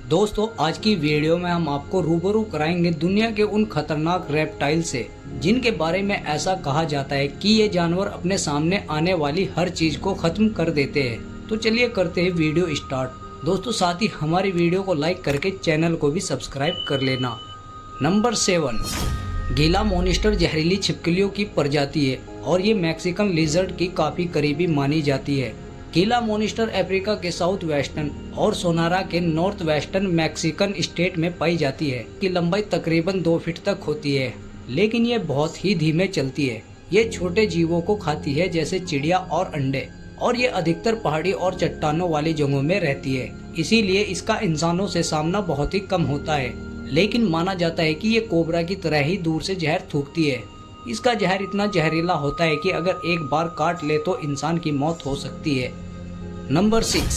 दोस्तों, आज की वीडियो में हम आपको रूबरू कराएंगे दुनिया के उन खतरनाक रेप्टाइल से जिनके बारे में ऐसा कहा जाता है कि ये जानवर अपने सामने आने वाली हर चीज को खत्म कर देते हैं। तो चलिए करते हैं वीडियो स्टार्ट। दोस्तों, साथ ही हमारी वीडियो को लाइक करके चैनल को भी सब्सक्राइब कर लेना। नंबर 7, गीला मोनिस्टर जहरीली छिपकलियों की प्रजाति है और ये मैक्सिकन लिजर्ड की काफी करीबी मानी जाती है। गीला मोनिस्टर अफ्रीका के साउथ वेस्टर्न और सोनारा के नॉर्थ वेस्टर्न मैक्सिकन स्टेट में पाई जाती है। की लंबाई तकरीबन 2 फीट तक होती है, लेकिन ये बहुत ही धीमे चलती है। ये छोटे जीवों को खाती है जैसे चिड़िया और अंडे, और ये अधिकतर पहाड़ी और चट्टानों वाली जगहों में रहती है। इसीलिए इसका इंसानों से सामना बहुत ही कम होता है, लेकिन माना जाता है कि ये कोबरा की तरह ही दूर से जहर थूकती है। इसका जहर इतना जहरीला होता है कि अगर एक बार काट ले तो इंसान की मौत हो सकती है। नंबर 6,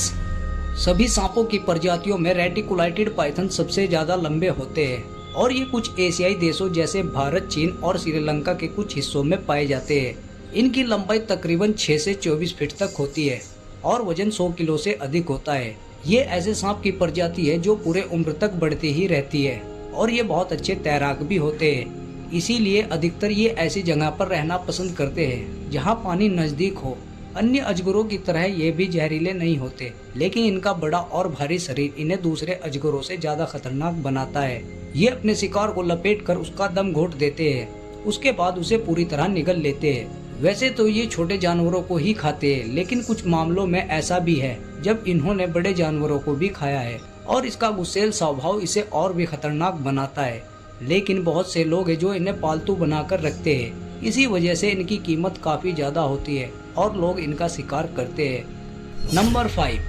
सभी सांपों की प्रजातियों में रेटिकुलाइटेड पाइथन सबसे ज्यादा लंबे होते हैं और ये कुछ एशियाई देशों जैसे भारत, चीन और श्रीलंका के कुछ हिस्सों में पाए जाते हैं। इनकी लंबाई तकरीबन 6 से 24 फीट तक होती है और वजन 100 किलो से अधिक होता है। ये ऐसे सांप की प्रजाति है जो पूरे उम्र तक बढ़ती ही रहती है और ये बहुत अच्छे तैराक भी होते हैं। इसीलिए अधिकतर ये ऐसी जगह पर रहना पसंद करते हैं जहाँ पानी नजदीक हो। अन्य अजगरों की तरह ये भी जहरीले नहीं होते, लेकिन इनका बड़ा और भारी शरीर इन्हें दूसरे अजगरों से ज्यादा खतरनाक बनाता है। ये अपने शिकार को लपेटकर उसका दम घोंट देते हैं, उसके बाद उसे पूरी तरह निगल लेते हैं। वैसे तो ये छोटे जानवरों को ही खाते हैं, लेकिन कुछ मामलों में ऐसा भी है जब इन्होंने बड़े जानवरों को भी खाया है और इसका गुस्सैल स्वभाव इसे और भी खतरनाक बनाता है। लेकिन बहुत से लोग हैं जो इन्हें पालतू बनाकर रखते हैं, इसी वजह से इनकी कीमत काफी ज्यादा होती है और लोग इनका शिकार करते हैं। नंबर 5,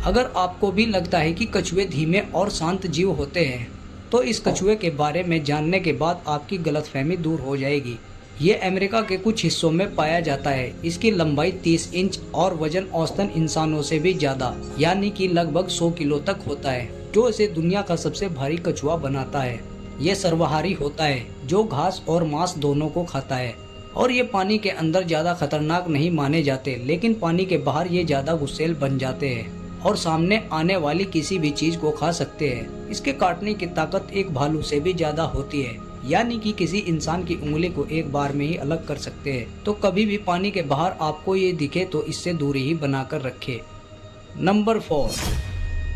अगर आपको भी लगता है कि कछुए धीमे और शांत जीव होते हैं, तो इस कछुए के बारे में जानने के बाद आपकी गलतफहमी दूर हो जाएगी। ये अमेरिका के कुछ हिस्सों में पाया जाता है। इसकी लंबाई 30 इंच और वजन औसतन इंसानों से भी ज्यादा यानी कि लगभग 100 किलो तक होता है, जो इसे दुनिया का सबसे भारी कछुआ बनाता है। ये सर्वाहारी होता है जो घास और मांस दोनों को खाता है और ये पानी के अंदर ज्यादा खतरनाक नहीं माने जाते, लेकिन पानी के बाहर ये ज्यादा गुस्सैल बन जाते हैं और सामने आने वाली किसी भी चीज को खा सकते हैं। इसके काटने की ताकत एक भालू से भी ज्यादा होती है, यानी कि किसी इंसान की उंगली को एक बार में ही अलग कर सकते हैं। तो कभी भी पानी के बाहर आपको ये दिखे तो इससे दूरी ही बनाकर रखे। नंबर 4,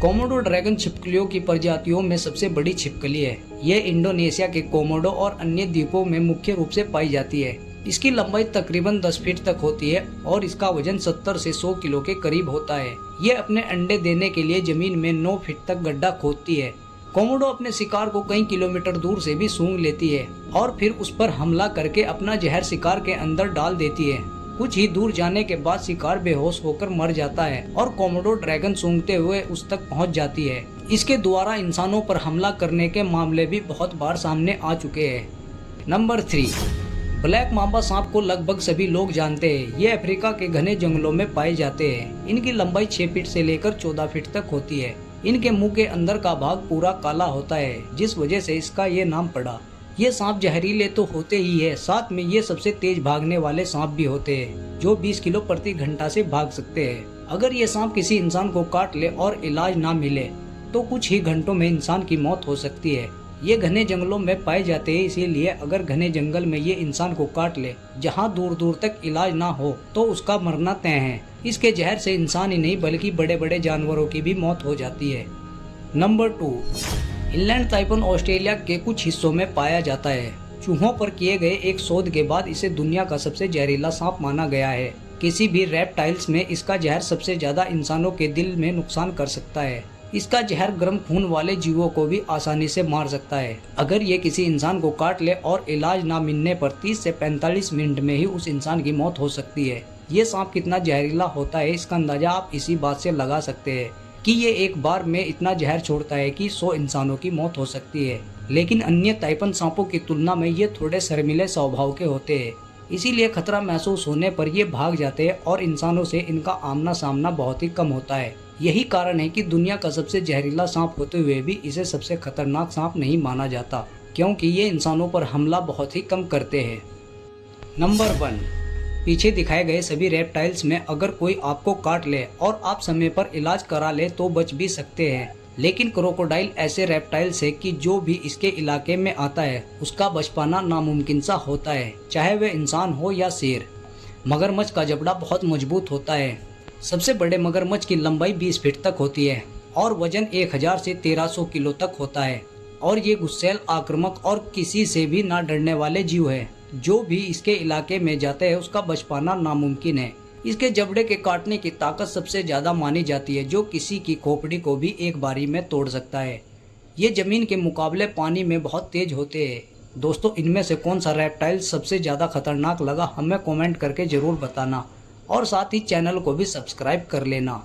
कोमोडो ड्रैगन छिपकलियों की प्रजातियों में सबसे बड़ी छिपकली है। ये इंडोनेशिया के कोमोडो और अन्य द्वीपों में मुख्य रूप से पाई जाती है। इसकी लंबाई तकरीबन 10 फीट तक होती है और इसका वजन 70 से 100 किलो के करीब होता है। ये अपने अंडे देने के लिए जमीन में 9 फीट तक गड्ढा खोदती है। कोमोडो अपने शिकार को कई किलोमीटर दूर से भी सूंघ लेती है और फिर उस पर हमला करके अपना जहर शिकार के अंदर डाल देती है। कुछ ही दूर जाने के बाद शिकार बेहोश होकर मर जाता है और कोमोडो ड्रैगन सूंघते हुए उस तक पहुंच जाती है। इसके द्वारा इंसानों पर हमला करने के मामले भी बहुत बार सामने आ चुके हैं। नंबर 3, ब्लैक मांबा सांप को लगभग सभी लोग जानते हैं। ये अफ्रीका के घने जंगलों में पाए जाते हैं। इनकी लंबाई 6 फीट से लेकर 14 फीट तक होती है। इनके मुंह के अंदर का भाग पूरा काला होता है, जिस वजह से इसका ये नाम पड़ा। ये सांप जहरीले तो होते ही है, साथ में ये सबसे तेज भागने वाले सांप भी होते हैं जो 20 किलो प्रति घंटा से भाग सकते हैं। अगर ये सांप किसी इंसान को काट ले और इलाज ना मिले तो कुछ ही घंटों में इंसान की मौत हो सकती है। ये घने जंगलों में पाए जाते हैं, इसीलिए अगर घने जंगल में ये इंसान को काट ले जहाँ दूर दूर तक इलाज ना हो तो उसका मरना तय है। इसके जहर से इंसान ही नहीं बल्कि बड़े बड़े जानवरों की भी मौत हो जाती है। नंबर 2, इनलैंड ताइपन ऑस्ट्रेलिया के कुछ हिस्सों में पाया जाता है। चूहों पर किए गए एक शोध के बाद इसे दुनिया का सबसे जहरीला सांप माना गया है। किसी भी रेप्टाइल्स में इसका जहर सबसे ज्यादा इंसानों के दिल में नुकसान कर सकता है। इसका जहर गर्म खून वाले जीवों को भी आसानी से मार सकता है। अगर ये किसी इंसान को काट ले और इलाज ना मिलने पर 30 से 45 मिनट में ही उस इंसान की मौत हो सकती है। ये सांप कितना जहरीला होता है इसका अंदाजा आप इसी बात से लगा सकते हैं कि ये एक बार में इतना जहर छोड़ता है कि 100 इंसानों की मौत हो सकती है। लेकिन अन्य ताइपन सांपों की तुलना में ये थोड़े शर्मीले स्वभाव के होते हैं, इसीलिए खतरा महसूस होने पर ये भाग जाते हैं और इंसानों से इनका आमना सामना बहुत ही कम होता है। यही कारण है कि दुनिया का सबसे जहरीला सांप होते हुए भी इसे सबसे खतरनाक सांप नहीं माना जाता, क्योंकि ये इंसानों पर हमला बहुत ही कम करते हैं। नंबर 1, पीछे दिखाए गए सभी रेप्टाइल्स में अगर कोई आपको काट ले और आप समय पर इलाज करा ले तो बच भी सकते हैं, लेकिन क्रोकोडाइल ऐसे रेप्टाइल्स है कि जो भी इसके इलाके में आता है उसका बच पाना नामुमकिन सा होता है, चाहे वह इंसान हो या शेर। मगरमच्छ का जबड़ा बहुत मजबूत होता है। सबसे बड़े मगरमच्छ की लंबाई 20 फीट तक होती है और वजन 1000 से 1300 किलो तक होता है और ये गुस्सैल, आक्रामक और किसी से भी ना डरने वाले जीव है। जो भी इसके इलाके में जाते हैं उसका बच पाना नामुमकिन है। इसके जबड़े के काटने की ताकत सबसे ज़्यादा मानी जाती है, जो किसी की खोपड़ी को भी एक बारी में तोड़ सकता है। ये ज़मीन के मुकाबले पानी में बहुत तेज होते हैं। दोस्तों, इनमें से कौन सा रेप्टाइल सबसे ज़्यादा खतरनाक लगा हमें कमेंट करके ज़रूर बताना और साथ ही चैनल को भी सब्सक्राइब कर लेना।